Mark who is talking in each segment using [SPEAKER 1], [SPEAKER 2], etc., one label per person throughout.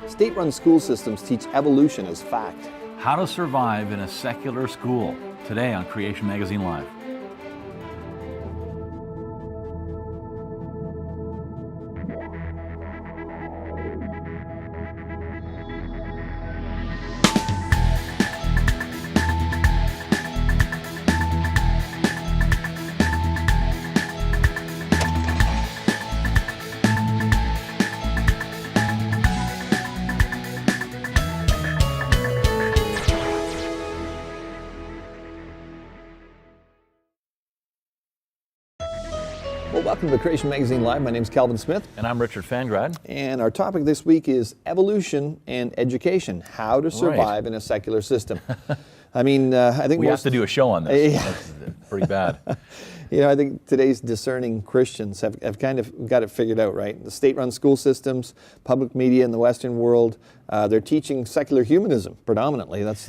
[SPEAKER 1] State-run school systems teach evolution as fact.
[SPEAKER 2] How to survive in a secular school. Today on Creation Magazine Live.
[SPEAKER 1] Well, welcome to Creation Magazine Live. My name is Calvin Smith.
[SPEAKER 2] And I'm Richard Fangrad.
[SPEAKER 1] And our topic this week is evolution and education, how to survive in a secular system. I mean, I think
[SPEAKER 2] we have to do a show on this.
[SPEAKER 1] Yeah.
[SPEAKER 2] That's pretty bad.
[SPEAKER 1] You know, I think today's discerning Christians have kind of got it figured out, right? The state-run school systems, public media in the Western world, they're teaching secular humanism predominantly. That's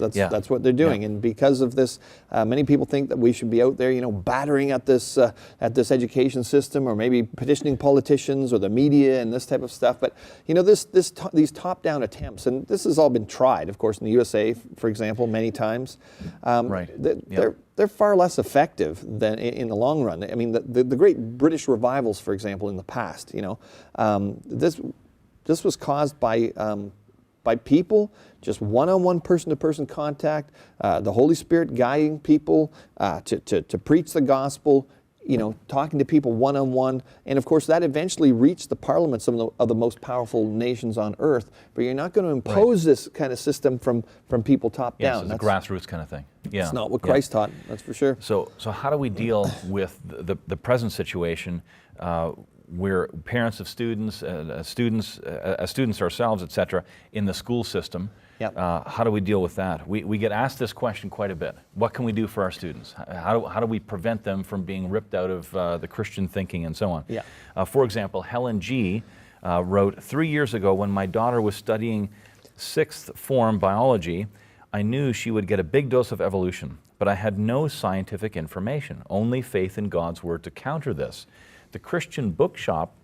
[SPEAKER 1] what they're doing, and because of this, many people think that we should be out there, you know, battering at this education system, or maybe petitioning politicians or the media and this type of stuff. But you know, these top-down attempts, and this has all been tried, of course, in the USA, for example, many times. They're far less effective than in the long run. I mean, the great British revivals, for example, in the past, you know, this was caused by people, just one-on-one, person-to-person contact, the Holy Spirit guiding people to preach the gospel, you know, talking to people one-on-one, and of course that eventually reached the parliaments of the most powerful nations on earth. But you're not going to impose this kind of system from people top down.
[SPEAKER 2] It's a grassroots kind of thing. Yeah,
[SPEAKER 1] it's not what Christ taught. That's for sure.
[SPEAKER 2] So how do we deal with the present situation? We're parents of students, students ourselves, etc., in the school system. Yep. How do we deal with that? We get asked this question quite a bit. What can we do for our students? How do we prevent them from being ripped out of the Christian thinking and so on? Yeah. For example, Helen G. Wrote, 3 years ago when my daughter was studying 6th form biology, I knew she would get a big dose of evolution, but I had no scientific information, only faith in God's word to counter this. The Christian bookshop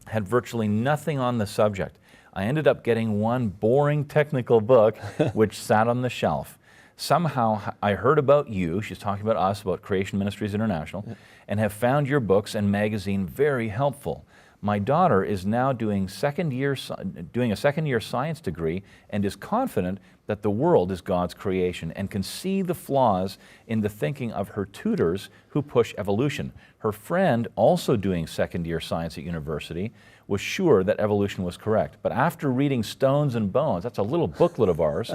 [SPEAKER 2] had virtually nothing on the subject. I ended up getting one boring technical book which sat on the shelf. Somehow I heard about you, she's talking about us, about Creation Ministries International, and have found your books and magazine very helpful. My daughter is now doing a second-year science degree and is confident that the world is God's creation and can see the flaws in the thinking of her tutors who push evolution. Her friend, also doing second-year science at university, was sure that evolution was correct. But after reading Stones and Bones, that's a little booklet of ours,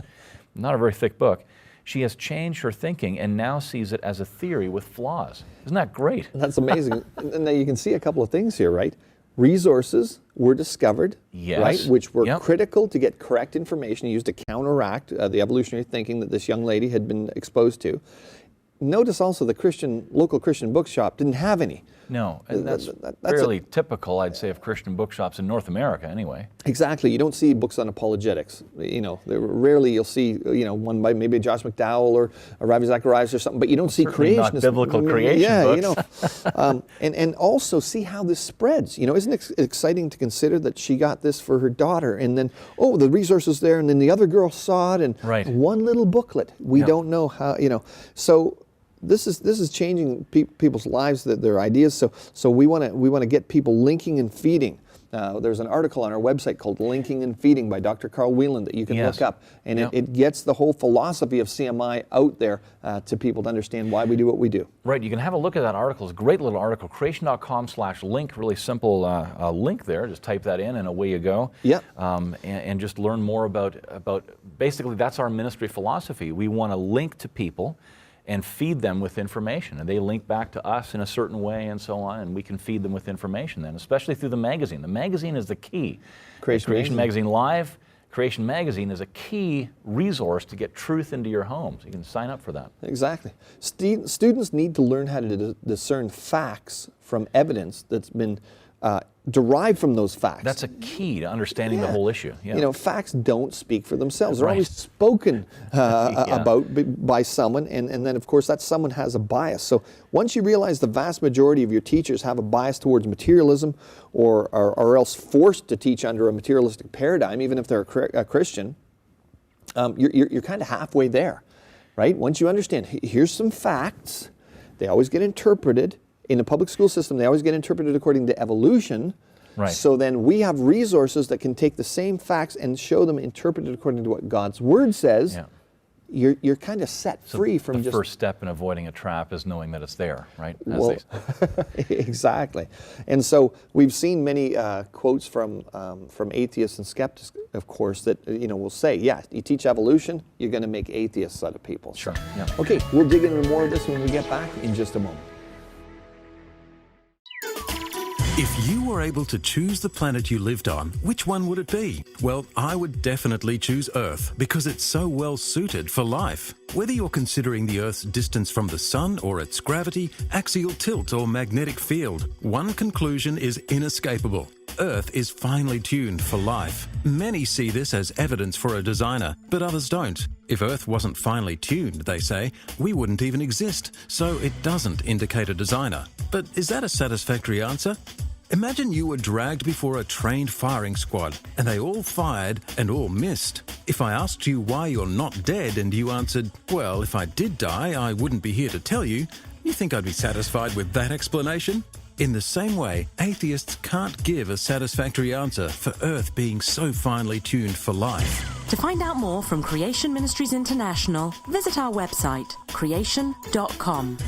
[SPEAKER 2] not a very thick book, she has changed her thinking and now sees it as a theory with flaws. Isn't that great?
[SPEAKER 1] That's amazing. And now you can see a couple of things here, right? Resources were discovered, right, which were critical to get correct information used to counteract the evolutionary thinking that this young lady had been exposed to. Notice also the local Christian bookshop didn't have any.
[SPEAKER 2] No, and that's fairly typical, I'd say, of Christian bookshops in North America anyway.
[SPEAKER 1] Exactly. You don't see books on apologetics. You know, rarely you'll see, you know, one by maybe Josh McDowell or Ravi Zacharias or something, but you don't see creationists.
[SPEAKER 2] Not biblical creation books.
[SPEAKER 1] You know. And also see how this spreads. You know, isn't it exciting to consider that she got this for her daughter, and then, oh, the resources there, and then the other girl saw it, and one little booklet. We don't know how, you know. So this is changing people's lives, their ideas. So we want to get people linking and feeding. There's an article on our website called "Linking and Feeding" by Dr. Carl Whelan that you can look up, and it gets the whole philosophy of CMI out there to people to understand why we do what we do.
[SPEAKER 2] Right. You can have a look at that article. It's a great little article. Creation.com/link. Really simple link there. Just type that in, and away you go.
[SPEAKER 1] Yeah.
[SPEAKER 2] And just learn more about basically that's our ministry philosophy. We want to link to people and feed them with information. And they link back to us in a certain way and so on, and we can feed them with information then, especially through the magazine. The magazine is the key. Creation Magazine Live, Creation Magazine is a key resource to get truth into your homes. You can sign up for that.
[SPEAKER 1] Exactly. Students need to learn how to discern facts from evidence that's been derive from those facts.
[SPEAKER 2] That's a key to understanding the whole issue. Yeah.
[SPEAKER 1] You know, facts don't speak for themselves. They're always spoken about by someone, and then, of course, that someone has a bias. So once you realize the vast majority of your teachers have a bias towards materialism or are else forced to teach under a materialistic paradigm, even if they're a Christian, you're kind of halfway there, right? Once you understand, here's some facts, they always get interpreted. In the public school system, they always get interpreted according to evolution.
[SPEAKER 2] Right.
[SPEAKER 1] So then we have resources that can take the same facts and show them interpreted according to what God's Word says. Yeah. You're kind of set free from
[SPEAKER 2] the first step in avoiding a trap is knowing that it's there, right?
[SPEAKER 1] Well, exactly. And so we've seen many quotes from atheists and skeptics, of course, that will say, yeah, you teach evolution, you're going to make atheists out of people.
[SPEAKER 2] Sure. Yeah.
[SPEAKER 1] Okay, we'll dig into more of this when we get back in just a moment.
[SPEAKER 3] If you were able to choose the planet you lived on, which one would it be? Well, I would definitely choose Earth because it's so well suited for life. Whether you're considering the Earth's distance from the Sun or its gravity, axial tilt or magnetic field, one conclusion is inescapable. Earth is finely tuned for life. Many see this as evidence for a designer, but others don't. If Earth wasn't finely tuned, they say, we wouldn't even exist, so it doesn't indicate a designer. But is that a satisfactory answer? Imagine you were dragged before a trained firing squad, and they all fired and all missed. If I asked you why you're not dead and you answered, well, if I did die, I wouldn't be here to tell you, you think I'd be satisfied with that explanation? In the same way, atheists can't give a satisfactory answer for Earth being so finely tuned for life.
[SPEAKER 4] To find out more from Creation Ministries International, visit our website, creation.com.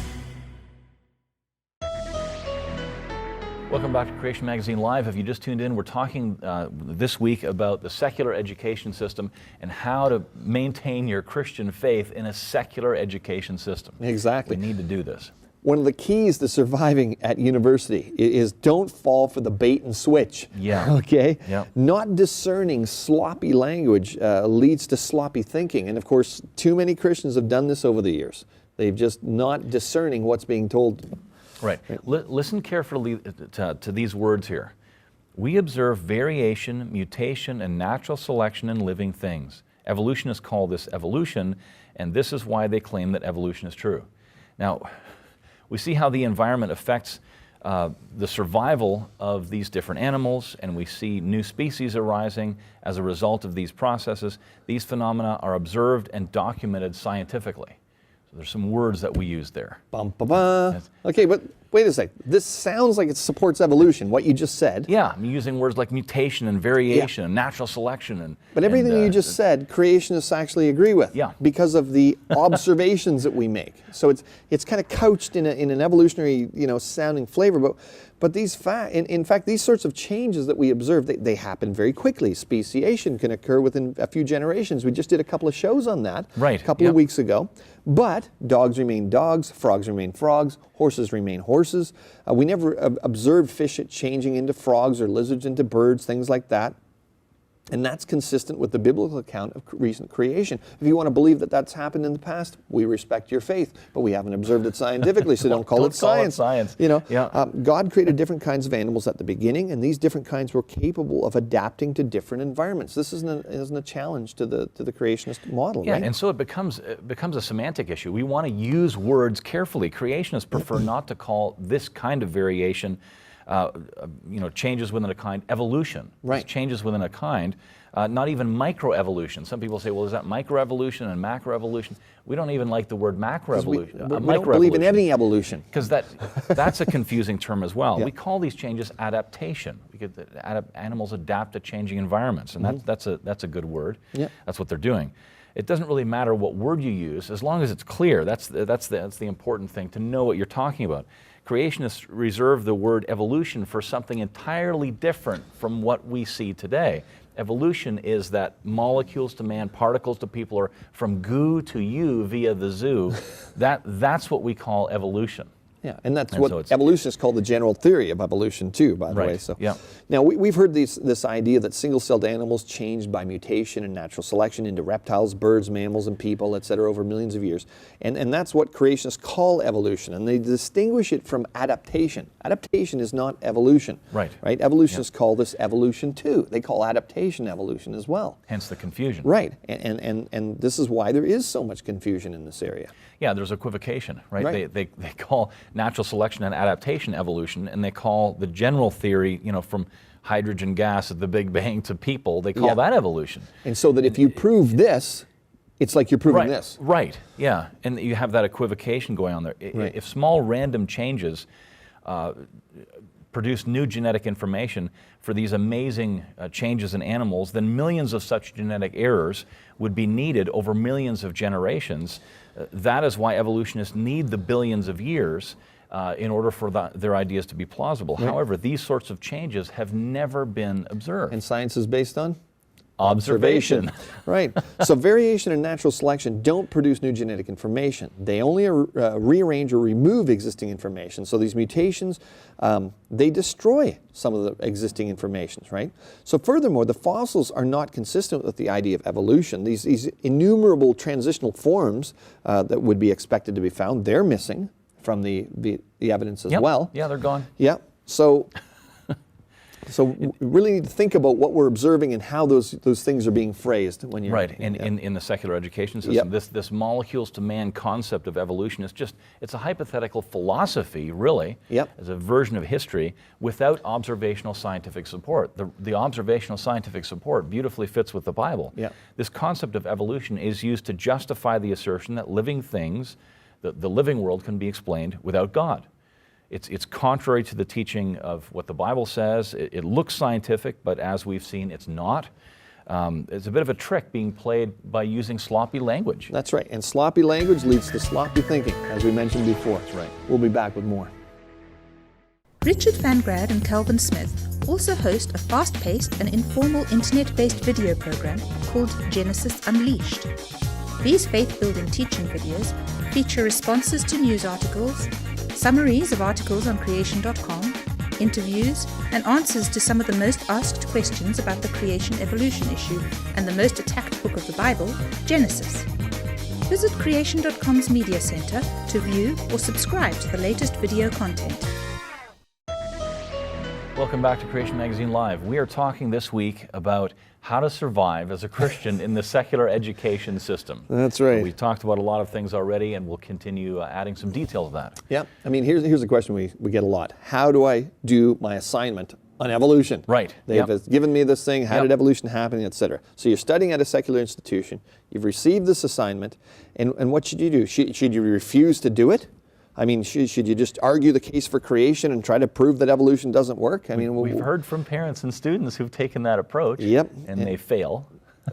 [SPEAKER 2] Welcome back to Creation Magazine Live. If you just tuned in, we're talking this week about the secular education system and how to maintain your Christian faith in a secular education system.
[SPEAKER 1] Exactly.
[SPEAKER 2] We need to do this.
[SPEAKER 1] One of the keys to surviving at university is don't fall for the bait and switch.
[SPEAKER 2] Yeah.
[SPEAKER 1] Okay?
[SPEAKER 2] Yeah.
[SPEAKER 1] Not discerning sloppy language leads to sloppy thinking. And of course, too many Christians have done this over the years. They've just not discerning what's being told.
[SPEAKER 2] Right. Listen carefully to these words here. We observe variation, mutation, and natural selection in living things. Evolutionists call this evolution, and this is why they claim that evolution is true. Now, we see how the environment affects the survival of these different animals, and we see new species arising as a result of these processes. These phenomena are observed and documented scientifically. So there's some words that we use there.
[SPEAKER 1] Bum, ba, ba. Okay, but wait a sec. This sounds like it supports evolution, what you just said.
[SPEAKER 2] Yeah, I'm using words like mutation and variation and natural selection.
[SPEAKER 1] But everything you just said, creationists actually agree with.
[SPEAKER 2] Yeah.
[SPEAKER 1] Because of the observations that we make. So it's kind of couched in an evolutionary, sounding flavor. But these in fact, these sorts of changes that we observe, they happen very quickly. Speciation can occur within a few generations. We just did a couple of shows on that a couple of weeks ago. But dogs remain dogs, frogs remain frogs, horses remain horses. We never observed fish changing into frogs or lizards into birds, things like that. And that's consistent with the biblical account of recent creation. If you want to believe that that's happened in the past, we respect your faith, but we haven't observed it scientifically, so don't call it science. God created different kinds of animals at the beginning, and these different kinds were capable of adapting to different environments. This isn't a challenge to the creationist model, right?
[SPEAKER 2] And so it becomes a semantic issue. We want to use words carefully. Creationists prefer not to call this kind of variation changes within a kind, evolution.
[SPEAKER 1] Right.
[SPEAKER 2] It's changes within a kind, not even microevolution. Some people say, well, is that microevolution and macroevolution? We don't even like the word macroevolution.
[SPEAKER 1] We don't believe in any evolution.
[SPEAKER 2] Because that's a confusing term as well.
[SPEAKER 1] Yeah.
[SPEAKER 2] We call these changes adaptation. Animals adapt to changing environments, and that's a good word.
[SPEAKER 1] Yeah.
[SPEAKER 2] That's what they're doing. It doesn't really matter what word you use, as long as it's clear. That's the important thing, to know what you're talking about. Creationists reserve the word evolution for something entirely different from what we see today. Evolution is that molecules to man, particles to people, or from goo to you via the zoo. That's what we call evolution.
[SPEAKER 1] Yeah, and that's what evolutionists call the general theory of evolution too, by the way. So, now we've heard this idea that single-celled animals changed by mutation and natural selection into reptiles, birds, mammals, and people, etc., over millions of years. And that's what creationists call evolution, and they distinguish it from adaptation. Adaptation is not evolution.
[SPEAKER 2] Right.
[SPEAKER 1] Evolutionists call this evolution too. They call adaptation evolution as well.
[SPEAKER 2] Hence the confusion.
[SPEAKER 1] Right, and this is why there is so much confusion in this area.
[SPEAKER 2] Yeah, there's equivocation, right? They call natural selection and adaptation evolution, and they call the general theory, from hydrogen gas at the Big Bang to people, they call that evolution.
[SPEAKER 1] And so that if you prove this, it's like you're proving this.
[SPEAKER 2] Right, yeah, and you have that equivocation going on there. If small random changes produce new genetic information for these amazing changes in animals, then millions of such genetic errors would be needed over millions of generations. That is why evolutionists need the billions of years in order for their ideas to be plausible. However, these sorts of changes have never been observed.
[SPEAKER 1] And science is based on?
[SPEAKER 2] Observation.
[SPEAKER 1] Right. So variation and natural selection don't produce new genetic information. They only rearrange or remove existing information. So these mutations, they destroy some of the existing informations, right? So furthermore, the fossils are not consistent with the idea of evolution. These innumerable transitional forms that would be expected to be found, they're missing from the evidence as well.
[SPEAKER 2] Yeah, they're gone.
[SPEAKER 1] Yeah. So we really need to think about what we're observing and how those things are being phrased when you're
[SPEAKER 2] in the secular education system. This molecules to man concept of evolution is it's a hypothetical philosophy, really, as a version of history without observational scientific support. The observational scientific support beautifully fits with the Bible. This concept of evolution is used to justify the assertion that living things, the living world, can be explained without God. It's contrary to the teaching of what the Bible says. It looks scientific, but as we've seen, it's not. It's a bit of a trick being played by using sloppy language.
[SPEAKER 1] That's right, and sloppy language leads to sloppy thinking, as we mentioned before.
[SPEAKER 2] That's right.
[SPEAKER 1] We'll be back with more.
[SPEAKER 5] Richard Van Grad and Calvin Smith also host a fast-paced and informal internet-based video program called Genesis Unleashed. These faith-building teaching videos feature responses to news articles, summaries of articles on creation.com, interviews, and answers to some of the most asked questions about the creation-evolution issue and the most attacked book of the Bible, Genesis. Visit creation.com's media center to view or subscribe to the latest video content.
[SPEAKER 2] Welcome back to Creation Magazine Live. We are talking this week about how to survive as a Christian in the secular education system.
[SPEAKER 1] That's right.
[SPEAKER 2] We've talked about a lot of things already, and we'll continue adding some detail to that.
[SPEAKER 1] Yeah, I mean, here's a question we get a lot. How do I do my assignment on evolution?
[SPEAKER 2] Right.
[SPEAKER 1] They've given me this thing, how did evolution happen, etc. So you're studying at a secular institution, you've received this assignment, and what should you do? Should you refuse to do it? I mean, should you just argue the case for creation and try to prove that evolution doesn't work? I mean,
[SPEAKER 2] we've heard from parents and students who've taken that approach,
[SPEAKER 1] and
[SPEAKER 2] they fail.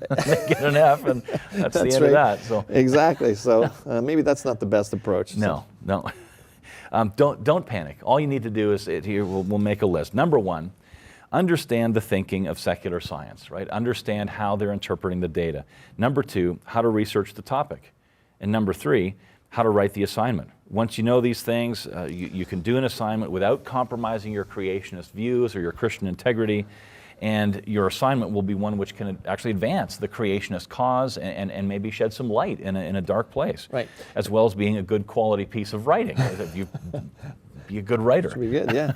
[SPEAKER 2] They get an F, and that's the end of that. So
[SPEAKER 1] exactly. So maybe that's not the best approach.
[SPEAKER 2] No. Don't panic. All you need to do is here. We'll make a list. Number one, understand the thinking of secular science. Right. Understand how they're interpreting the data. Number two, how to research the topic, and number three, how to write the assignment. Once you know these things, you can do an assignment without compromising your creationist views or your Christian integrity, and your assignment will be one which can actually advance the creationist cause and maybe shed some light in a dark place,
[SPEAKER 1] right,
[SPEAKER 2] as well as being a good quality piece of writing. You be a good writer.
[SPEAKER 1] Should be good, yeah.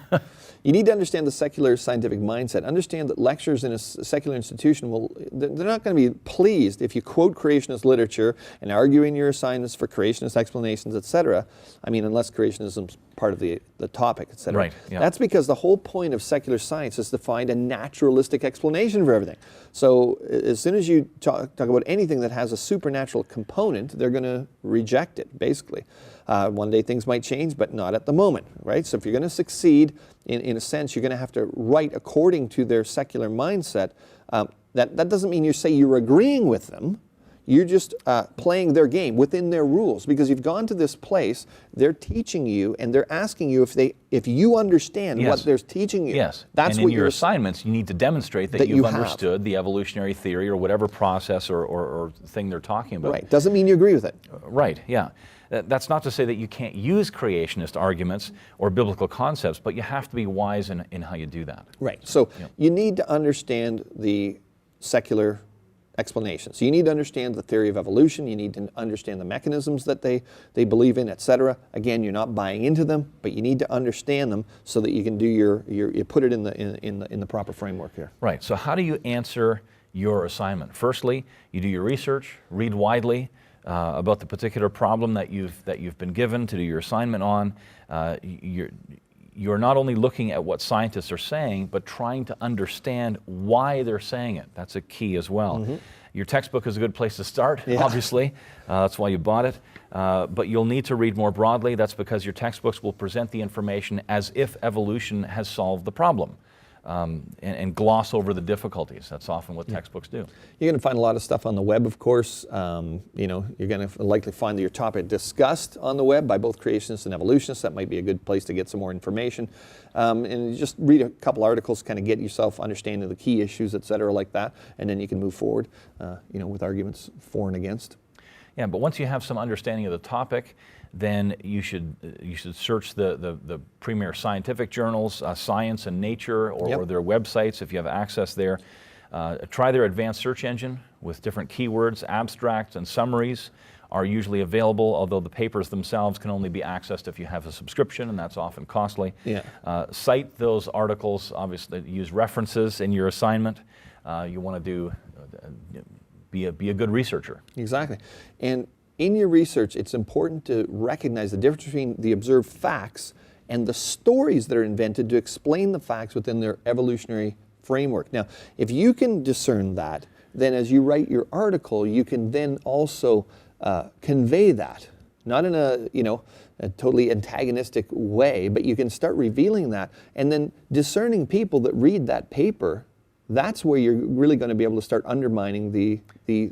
[SPEAKER 1] You need to understand the secular scientific mindset. Understand that lecturers in a secular institution they're not going to be pleased if you quote creationist literature and argue in your assignments for creationist explanations, etc. I mean, unless creationism's part of the topic, etc.
[SPEAKER 2] Right. Yeah.
[SPEAKER 1] That's because the whole point of secular science is to find a naturalistic explanation for everything. So as soon as you talk about anything that has a supernatural component, they're going to reject it, basically. One day things might change, but not at the moment, right? So if you're going to succeed, in a sense, you're going to have to write according to their secular mindset. That doesn't mean you say you're agreeing with them. You're just playing their game within their rules, because you've gone to this place, they're teaching you, and they're asking you if you understand what they're teaching you.
[SPEAKER 2] Yes,
[SPEAKER 1] That's
[SPEAKER 2] and
[SPEAKER 1] what
[SPEAKER 2] in your assignments, you need to demonstrate that you've understood the evolutionary theory or whatever process or thing they're talking about.
[SPEAKER 1] Right, doesn't mean you agree with it.
[SPEAKER 2] Right, yeah. That's not to say that you can't use creationist arguments or biblical concepts, but you have to be wise in how you do that.
[SPEAKER 1] Right, so you need to understand the secular explanations. So you need to understand the theory of evolution, you need to understand the mechanisms that they believe in, etc. Again, you're not buying into them, but you need to understand them so that you can do you put it in the proper framework here.
[SPEAKER 2] Right, so how do you answer your assignment? Firstly, you do your research, read widely about the particular problem that you've been given to do your assignment on. You're not only looking at what scientists are saying, but trying to understand why they're saying it. That's a key as well. Mm-hmm. Your textbook is a good place to start, obviously. That's why you bought it. But you'll need to read more broadly. That's because your textbooks will present the information as if evolution has solved the problem. And gloss over the difficulties. That's often what textbooks do.
[SPEAKER 1] You're going to find a lot of stuff on the web, of course. You're going to likely find your topic discussed on the web by both creationists and evolutionists. That might be a good place to get some more information. And just read a couple articles, kind of get yourself understanding of the key issues, et cetera, like that, and then you can move forward, with arguments for and against.
[SPEAKER 2] Yeah, but once you have some understanding of the topic, then you should search the premier scientific journals, Science and Nature, or their websites if you have access there. Try their advanced search engine with different keywords. Abstracts and summaries are usually available, although the papers themselves can only be accessed if you have a subscription, and that's often costly. Cite those articles, obviously use references in your assignment. You want to be a good researcher.
[SPEAKER 1] Exactly. And in your research, it's important to recognize the difference between the observed facts and the stories that are invented to explain the facts within their evolutionary framework. Now, if you can discern that, then as you write your article, you can then also convey that, not in a totally antagonistic way, but you can start revealing that, and then discerning people that read that paper. That's where you're really going to be able to start undermining the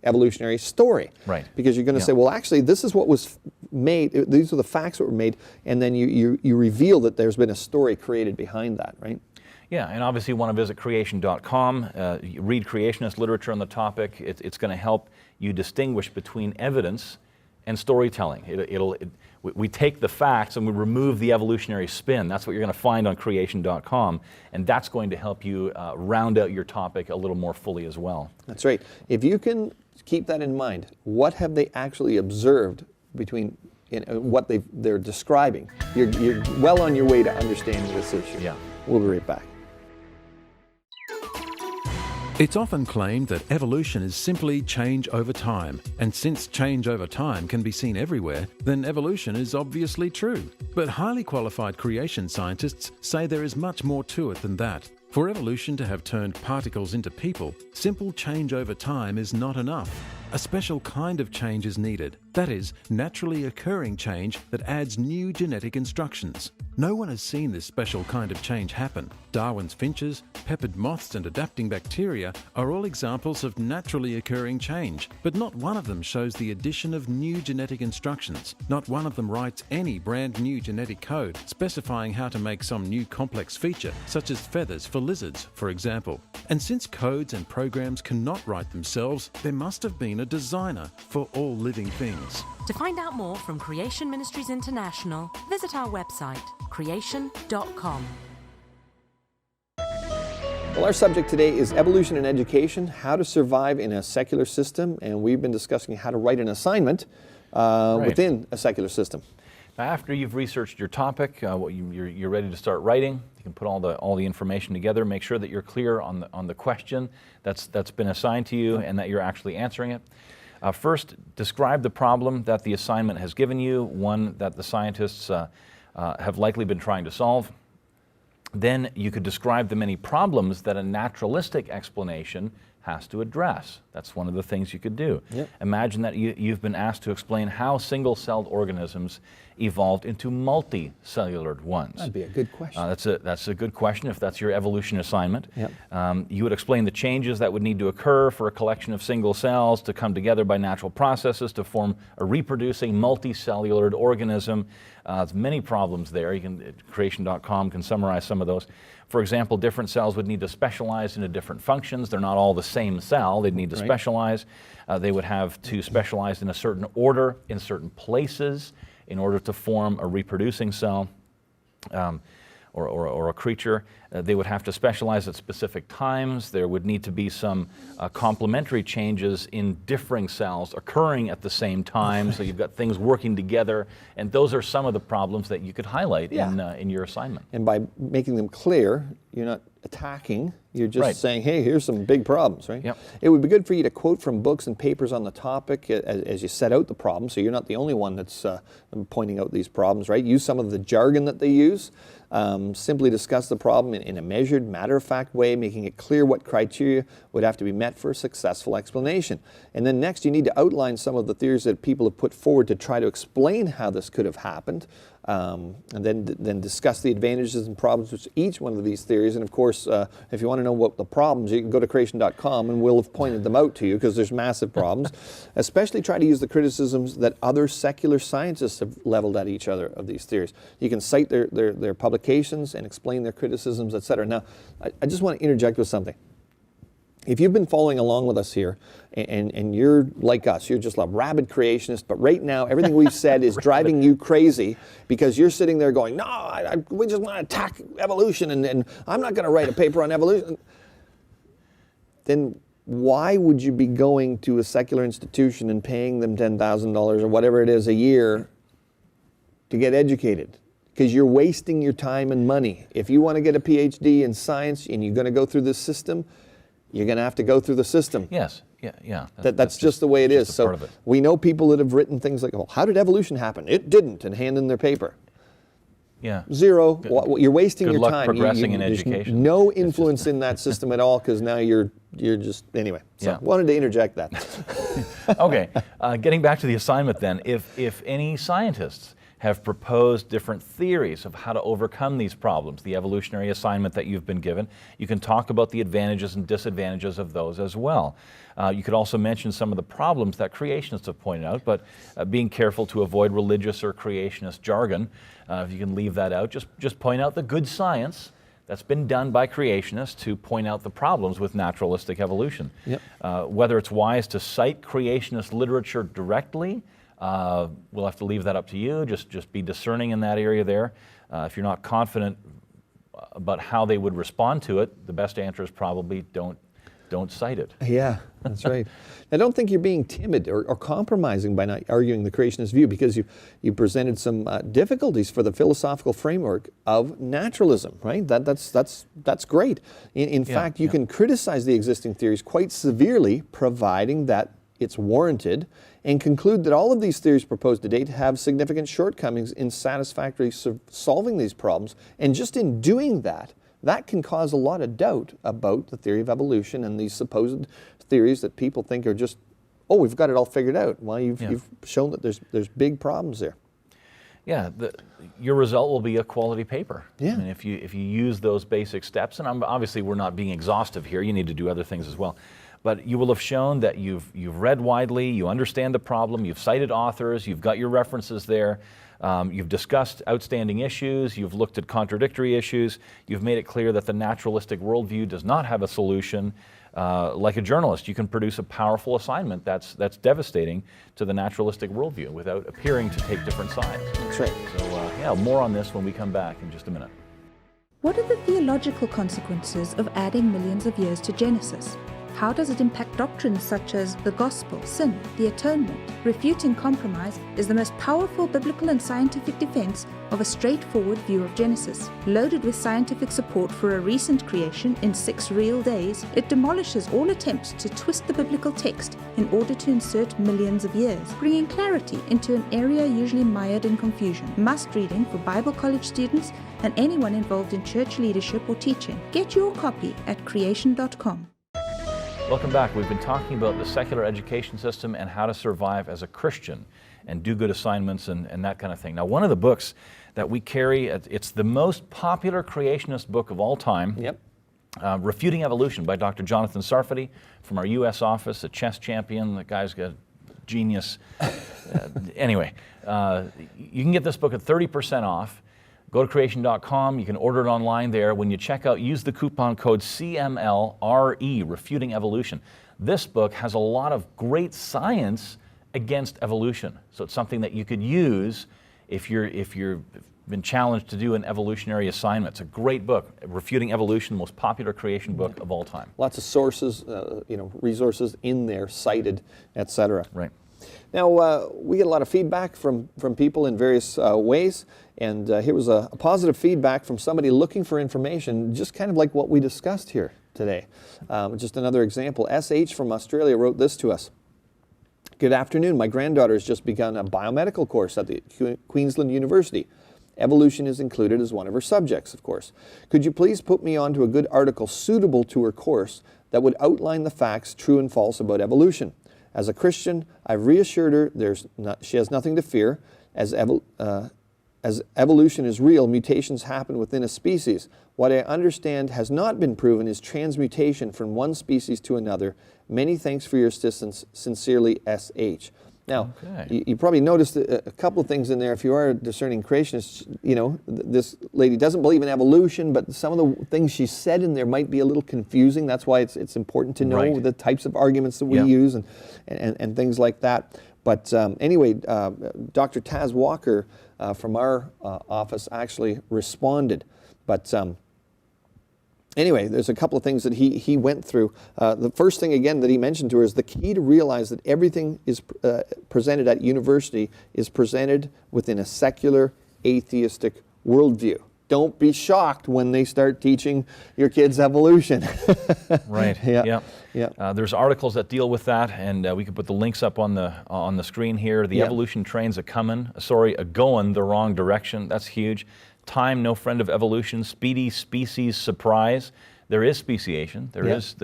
[SPEAKER 1] evolutionary story.
[SPEAKER 2] Right.
[SPEAKER 1] Because you're going to say, well, actually, this is what was made, these are the facts that were made, and then you reveal that there's been a story created behind that, right?
[SPEAKER 2] Yeah, and obviously you want to visit creation.com, read creationist literature on the topic. It's going to help you distinguish between evidence and storytelling. We take the facts and we remove the evolutionary spin. That's what you're going to find on creation.com, and that's going to help you round out your topic a little more fully as well.
[SPEAKER 1] That's right. If you can keep that in mind, what have they actually observed between what they're describing? You're well on your way to understanding this issue.
[SPEAKER 2] Yeah.
[SPEAKER 1] We'll be right back.
[SPEAKER 3] It's often claimed that evolution is simply change over time, and since change over time can be seen everywhere, then evolution is obviously true. But highly qualified creation scientists say there is much more to it than that. For evolution to have turned particles into people, simple change over time is not enough. A special kind of change is needed. That is, naturally occurring change that adds new genetic instructions. No one has seen this special kind of change happen. Darwin's finches, peppered moths and adapting bacteria are all examples of naturally occurring change, but not one of them shows the addition of new genetic instructions. Not one of them writes any brand new genetic code specifying how to make some new complex feature, such as feathers for lizards, for example. And since codes and programs cannot write themselves, there must have been a designer for all living things.
[SPEAKER 4] To find out more from Creation Ministries International, visit our website, creation.com.
[SPEAKER 1] Well, our subject today is evolution in education, how to survive in a secular system, and we've been discussing how to write an assignment within a secular system.
[SPEAKER 2] Now, after you've researched your topic, you're ready to start writing. You can put all the information together. Make sure that you're clear on the question that's been assigned to you and that you're actually answering it. First, describe the problem that the assignment has given you, one that the scientists have likely been trying to solve. Then you could describe the many problems that a naturalistic explanation has to address. That's one of the things you could do.
[SPEAKER 1] Yep.
[SPEAKER 2] Imagine that you've been asked to explain how single-celled organisms evolved into multicellular ones.
[SPEAKER 1] That'd be a good question.
[SPEAKER 2] That's a good question if that's your evolution assignment.
[SPEAKER 1] Yep.
[SPEAKER 2] You would explain the changes that would need to occur for a collection of single cells to come together by natural processes to form a reproducing multicellular organism. There's many problems there. Creation.com can summarize some of those. For example, different cells would need to specialize into different functions. They're not all the same cell. They'd need to specialize. They would have to specialize in a certain order, in certain places, in order to form a reproducing cell or a creature. They would have to specialize at specific times. There would need to be some complementary changes in differing cells occurring at the same time, so you've got things working together, and those are some of the problems that you could highlight in your assignment.
[SPEAKER 1] And by making them clear, you're not attacking, you're just saying, hey, here's some big problems, right?
[SPEAKER 2] Yep.
[SPEAKER 1] It would be good for you to quote from books and papers on the topic as you set out the problem, so you're not the only one that's pointing out these problems, right? Use some of the jargon that they use. Simply discuss the problem in a measured, matter-of-fact way, making it clear what criteria would have to be met for a successful explanation. And then next, you need to outline some of the theories that people have put forward to try to explain how this could have happened, and then discuss the advantages and problems with each one of these theories. And of course, if you want to know what the problems, you can go to creation.com and we'll have pointed them out to you, because there's massive problems. Especially try to use the criticisms that other secular scientists have leveled at each other of these theories. You can cite their publications and explain their criticisms, etc. Now, I just want to interject with something. If you've been following along with us here, and you're like us, you're just a rabid creationist, but right now everything we've said is driving you crazy because you're sitting there going, no, we just want to attack evolution, and I'm not going to write a paper on evolution. Then why would you be going to a secular institution and paying them $10,000 or whatever it is a year to get educated? Because you're wasting your time and money. If you want to get a PhD in science and you're going to go through this system, you're going to have to go through the system.
[SPEAKER 2] Yes, yeah.
[SPEAKER 1] That's just the way it is. So
[SPEAKER 2] it.
[SPEAKER 1] We know people that have written things like, well, how did evolution happen? It didn't, and hand in their paper.
[SPEAKER 2] Yeah.
[SPEAKER 1] Zero. You're wasting your
[SPEAKER 2] Good luck
[SPEAKER 1] time.
[SPEAKER 2] progressing in
[SPEAKER 1] there's
[SPEAKER 2] education.
[SPEAKER 1] No influence in that system at all, because now you're just, anyway. So wanted to interject that.
[SPEAKER 2] Okay, getting back to the assignment then, if any scientists have proposed different theories of how to overcome these problems, the evolutionary assignment that you've been given, you can talk about the advantages and disadvantages of those as well. You could also mention some of the problems that creationists have pointed out, but being careful to avoid religious or creationist jargon. If you can leave that out, just point out the good science that's been done by creationists to point out the problems with naturalistic evolution. Yep. Whether it's wise to cite creationist literature directly, we'll have to leave that up to you. Just be discerning in that area there. If you're not confident about how they would respond to it, the best answer is probably don't cite it.
[SPEAKER 1] Yeah, that's right. I don't think you're being timid or compromising by not arguing the creationist view, because you presented some difficulties for the philosophical framework of naturalism, right? That's great. In fact, you can criticize the existing theories quite severely, providing that it's warranted, and conclude that all of these theories proposed to date have significant shortcomings in satisfactorily solving these problems. And just in doing that, that can cause a lot of doubt about the theory of evolution and these supposed theories that people think are just, oh, we've got it all figured out. Well, you've shown that there's big problems there.
[SPEAKER 2] Yeah, your result will be a quality paper.
[SPEAKER 1] Yeah.
[SPEAKER 2] I mean, if you use those basic steps, and obviously we're not being exhaustive here, you need to do other things as well. But you will have shown that you've read widely, you understand the problem, you've cited authors, you've got your references there, you've discussed outstanding issues, you've looked at contradictory issues, you've made it clear that the naturalistic worldview does not have a solution. Like a journalist, you can produce a powerful assignment that's devastating to the naturalistic worldview without appearing to take different sides.
[SPEAKER 1] That's right.
[SPEAKER 2] So more on this when we come back in just a minute.
[SPEAKER 5] What are the theological consequences of adding millions of years to Genesis? How does it impact doctrines such as the gospel, sin, the atonement? Refuting compromise is the most powerful biblical and scientific defense of a straightforward view of Genesis. Loaded with scientific support for a recent creation in 6 real days, it demolishes all attempts to twist the biblical text in order to insert millions of years, bringing clarity into an area usually mired in confusion. Must reading for Bible college students and anyone involved in church leadership or teaching. Get your copy at creation.com.
[SPEAKER 2] Welcome back. We've been talking about the secular education system and how to survive as a Christian and do good assignments and that kind of thing. Now, one of the books that we carry, it's the most popular creationist book of all time.
[SPEAKER 1] Yep.
[SPEAKER 2] Refuting Evolution by Dr. Jonathan Sarfati from our U.S. office, a chess champion. The guy's got genius. Anyway, you can get this book at 30% off. Go to creation.com. You can order it online there. When you check out, use the coupon code CMLRE, Refuting Evolution. This book has a lot of great science against evolution. So it's something that you could use if you've been challenged to do an evolutionary assignment. It's a great book. Refuting Evolution, the most popular creation book of all time.
[SPEAKER 1] Lots of sources, resources in there, cited, etc.
[SPEAKER 2] Right.
[SPEAKER 1] Now, we get a lot of feedback from people in various ways, and here was a positive feedback from somebody looking for information, just kind of like what we discussed here today. Just another example. SH from Australia wrote this to us. Good afternoon. My granddaughter has just begun a biomedical course at the Queensland University. Evolution is included as one of her subjects, of course. Could you please put me onto a good article suitable to her course that would outline the facts, true and false, about evolution? As a Christian, I've reassured her she has nothing to fear. As evolution is real, mutations happen within a species. What I understand has not been proven is transmutation from one species to another. Many thanks for your assistance. Sincerely, S.H. Now,
[SPEAKER 2] okay.
[SPEAKER 1] you probably noticed a couple of things in there. If you are a discerning creationist, this lady doesn't believe in evolution, but some of the things she said in there might be a little confusing. That's why it's important to know the types of arguments that we use and things like that. But anyway, Dr. Taz Walker from our office actually responded. But anyway, there's a couple of things that he went through. The first thing, again, that he mentioned to her is the key to realize that everything is presented at university is presented within a secular, atheistic worldview. Don't be shocked when they start teaching your kids evolution.
[SPEAKER 2] Right. Yeah. There's articles that deal with that, and we can put the links up on the screen here. The evolution train's going the wrong direction. That's huge. Time, no friend of evolution. Speedy species surprise. There is speciation. There is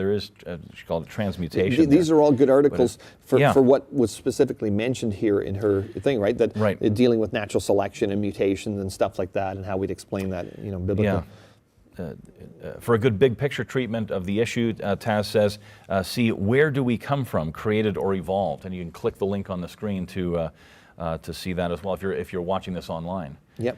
[SPEAKER 2] she called it transmutation.
[SPEAKER 1] These are all good articles for what was specifically mentioned here in her thing, right? That dealing with natural selection and mutations and stuff like that, and how we'd explain that, biblically.
[SPEAKER 2] Yeah. For a good big picture treatment of the issue, Taz says, see, where do we come from, created or evolved? And you can click the link on the screen to see that as well if you're watching this online.
[SPEAKER 1] Yep.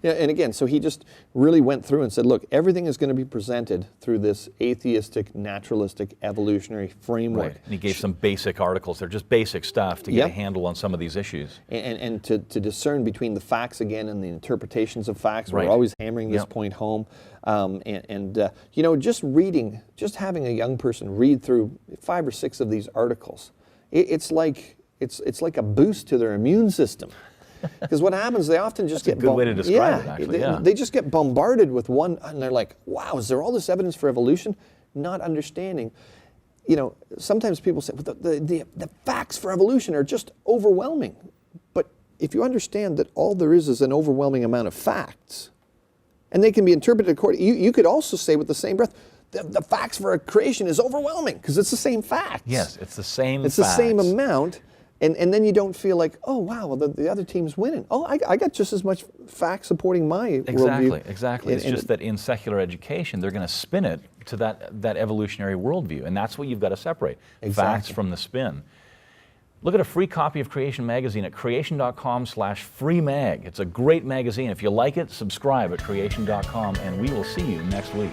[SPEAKER 1] Yeah, and again, so he just really went through and said, look, everything is going to be presented through this atheistic, naturalistic, evolutionary framework.
[SPEAKER 2] Right. And he gave some basic articles. They're just basic stuff to get a handle on some of these ishes.
[SPEAKER 1] And to discern between the facts, again, and the interpretations of facts. We're always hammering this point home. Just having a young person read through 5 or 6 of these articles, it's like a boost to their immune system. Because what happens, they often just
[SPEAKER 2] get... That's a good way to describe it, actually,
[SPEAKER 1] they just get bombarded with one, and they're like, wow, is there all this evidence for evolution? Not understanding. Sometimes people say, well, the facts for evolution are just overwhelming. But if you understand that all there is an overwhelming amount of facts, and they can be interpreted according... You could also say with the same breath, the facts for a creation is overwhelming, because it's the same facts.
[SPEAKER 2] Yes, it's the same
[SPEAKER 1] facts.
[SPEAKER 2] It's
[SPEAKER 1] the same amount. And then you don't feel like, oh, wow, well, the other team's winning. Oh, I got just as much facts supporting my worldview.
[SPEAKER 2] Exactly. It's just that in secular education, they're going to spin it to that evolutionary worldview. And that's what you've got to separate, facts from the spin. Look at a free copy of Creation Magazine at creation.com/freemag. It's a great magazine. If you like it, subscribe at creation.com, and we will see you next week.